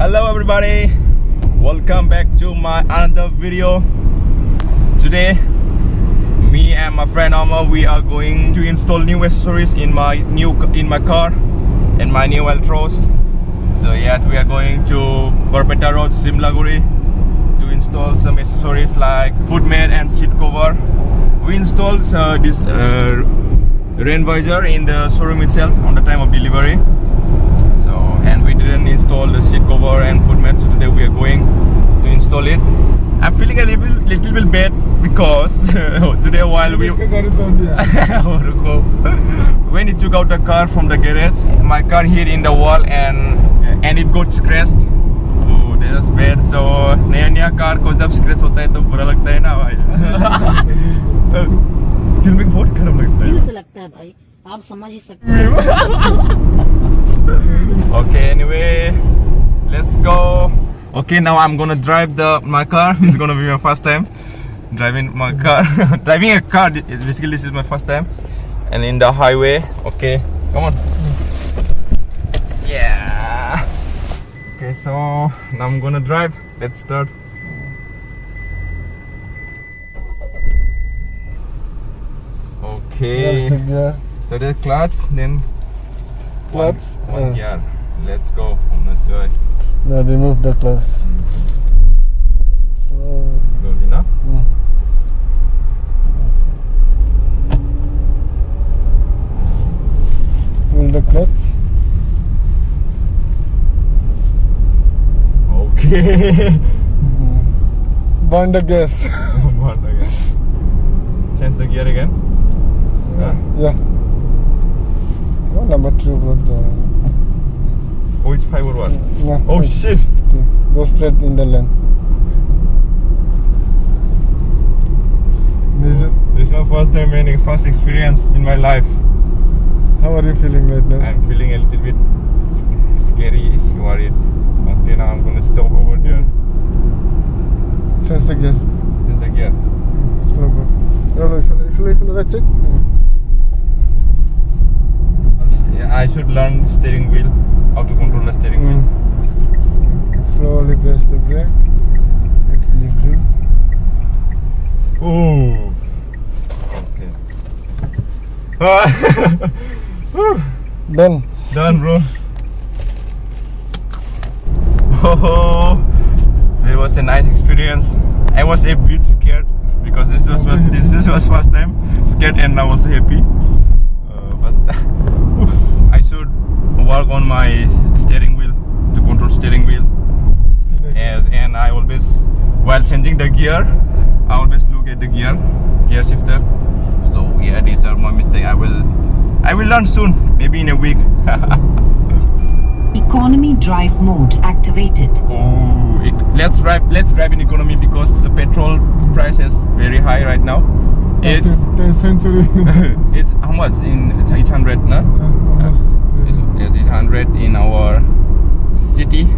Hello everybody, welcome back to my another video. Today me and my friend Amma, we are going to install new accessories in my car and my new Altroz. So yeah, we are going to Tata Road, Simlaguri to install some accessories like foot mat and seat cover. We installed this rain visor in the showroom itself on the time of delivery. And we didn't install the seat cover and foot mat, so today we are going to install it. I'm feeling a little bit bad because today while we when he took out the car from the garage, my car hit in the wall and it got scratched. Oh, that's bad. So नया car को जब scratch होता है तो बुरा लगता है ना भाई. दिल में बहुत खराब लगता है. दिल से लगता है भाई, आप समझ ही सकते हैं. Okay, anyway, let's go. Okay, now I'm gonna drive my car. It's gonna be my first time driving my car. Driving a car, basically this is my first time. And in the highway, okay, come on. Yeah. Okay, so now I'm gonna drive. Let's start. Okay. So the clutch, then Clutch? One gear. Let's go. I'm not sure. Now remove the clutch. So, Slowly, no? pull the clutch. Okay. Burn the gas. What again? Change the gear again. Yeah. Oh, number 2 block down. Oh, it's 5 or what? No, Oh shit! go straight in the lane. This is my first time and first experience in my life. How are you feeling right now? I'm feeling a little bit scary, worried. Okay, now I'm gonna stop over there. Change the gear. Change the gear. Slow go. No, that's it. I should learn steering wheel, how to control the steering wheel. Slowly press the brake. Accelerating. Oh. Okay. Done. Done, bro. Oh, it was a nice experience. I was a bit scared because this was first time. Scared and now also happy. First time. I should work on my steering wheel to control steering wheel. Yes, and I always, while changing the gear, I always look at the gear shifter. So yeah, these are my mistakes. I will learn soon, maybe in a week. Economy drive mode activated. Oh, let's drive in economy because the petrol price is very high right now. It's 10 century. it's how much in it's 800, no? Yes, it's 100 in our city.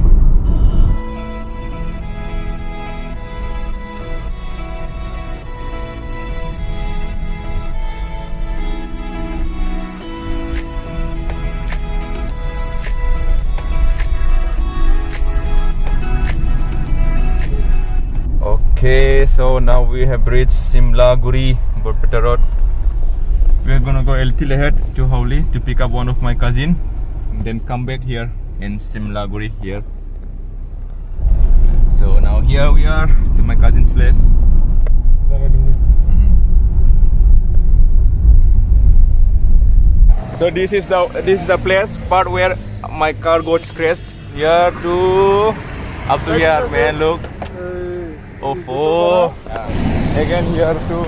Okay, so now we have reached Simlaguri, Tata Road. We are gonna go a little ahead to Howli to pick up one of my cousin, and then come back here in Simlaguri here. So now here we are to my cousin's place. So this is the place part where my car got scratched. Here to up to here, man. Look. Oh, again here too.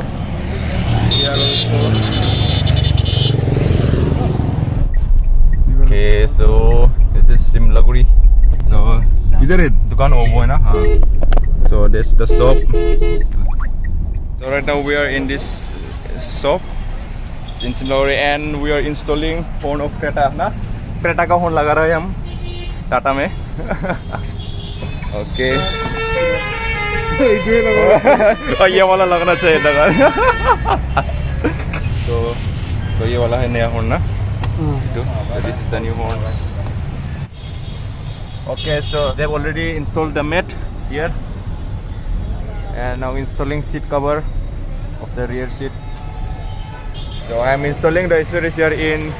Here also. Okay, so this is Simlaguri. So, किधर है दुकान वो है ना? हाँ. So this is the shop. So right now we are in this shop in Simlaguri and we are installing horn of Tata. ना? Tata का horn लगा रहे हैं हम Tata में. Okay. और ये वाला लगना चाहिए लगा. तो ये वाला है नया horn ना? So this is the new horn. Okay, so they've already installed the mat here, and now installing seat cover of the rear seat. So I am installing the accessories here in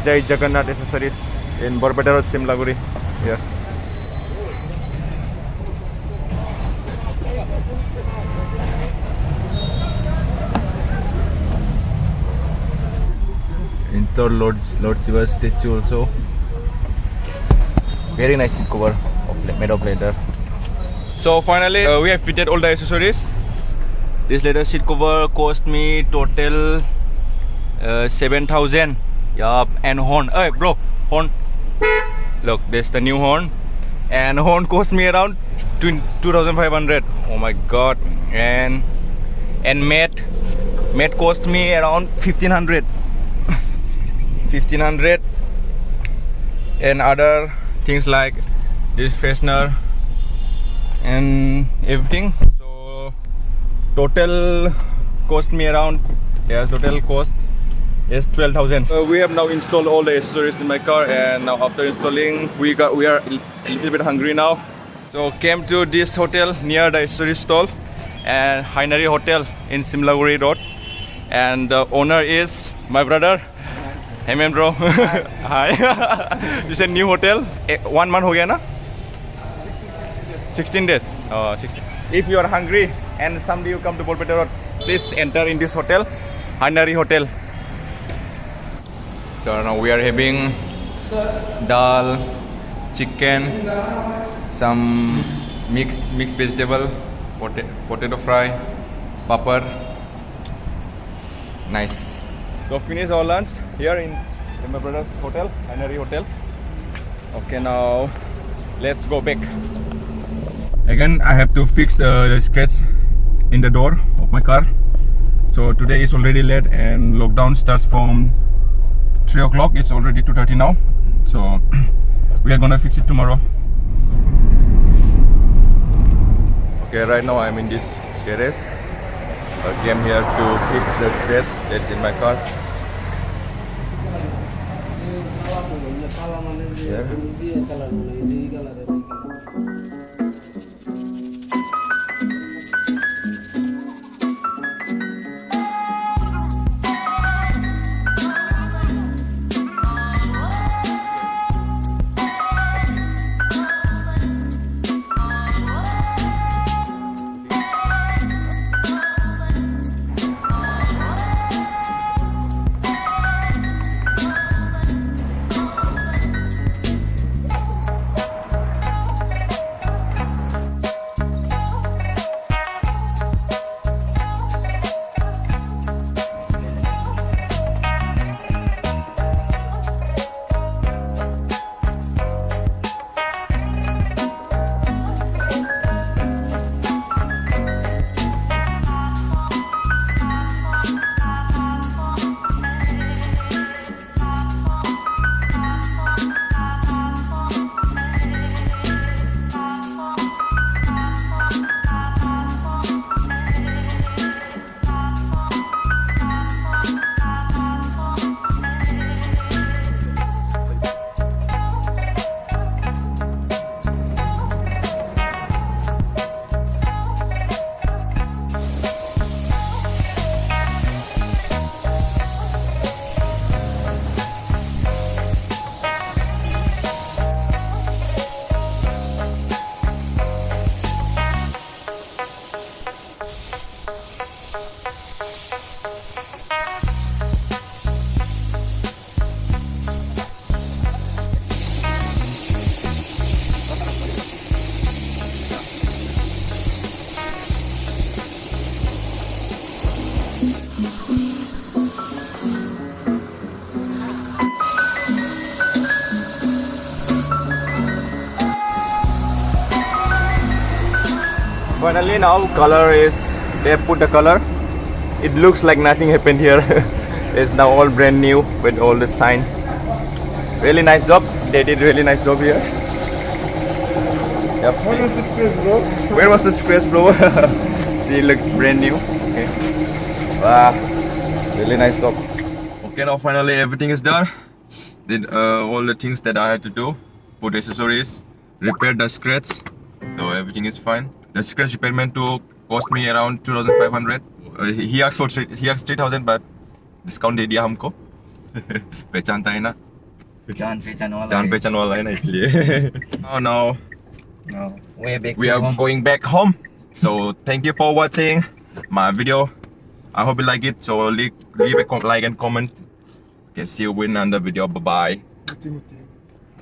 Jai Jagannath Accessories in Borbeda Road, Simlaguri. Here. Install Lord Shiva's statue also. Very nice seat cover made of leather. So finally we have fitted all the accessories. This leather seat cover cost me total 7,000. Yup, and horn. Hey bro, horn. Look, there's the new horn. And horn cost me around 2,500. Oh my god. And mat cost me around 1,500. 1,500. And other things like this fastener and everything. So total cost me around, total cost is 12,000. We have now installed all the accessories in my car, and now after installing we are a little bit hungry now. So came to this hotel near the accessory stall, and Hainari Hotel in Simlaguri Road, and the owner is my brother. Hey man bro. Hi. This is a new hotel. 1 month ho gaya na? 16 days. 16. If you are hungry and someday you come to Borbeda Road, please enter in this hotel, Hainari Hotel. So now we are having dal, chicken, some mixed vegetable, potato fry, papad. Nice. So finish our lunch here in my brother's hotel, Hainari Hotel. Okay, now let's go back. Again, I have to fix the scratch in the door of my car. So today is already late, and lockdown starts from 3 o'clock. It's already 2:30 now. So we are gonna fix it tomorrow. Okay, right now I'm in this garage. I came here to fix the scratch that's in my car. Yeah. Finally now color is, they have put the color. It looks like nothing happened here. It's now all brand new with all the sign. Really nice job. They did really nice job here. Yep. Where was the scratch, bro? Where was the scratch, bro? See, it looks brand new. Okay. Wow. Really nice job. Okay, now finally everything is done. Did all the things that I had to do. Put accessories, repaired the scratch, so everything is fine. The scratch repairment to cost me around 2,500. He asked 3,000, but discount दे दिया हमको. पहचानता है ना? जान पहचान वाला है ना इसलिए. Oh no. No, we are going back home. So thank you for watching my video. I hope you like it. So leave a like and comment. Okay, see you in another video. Bye bye.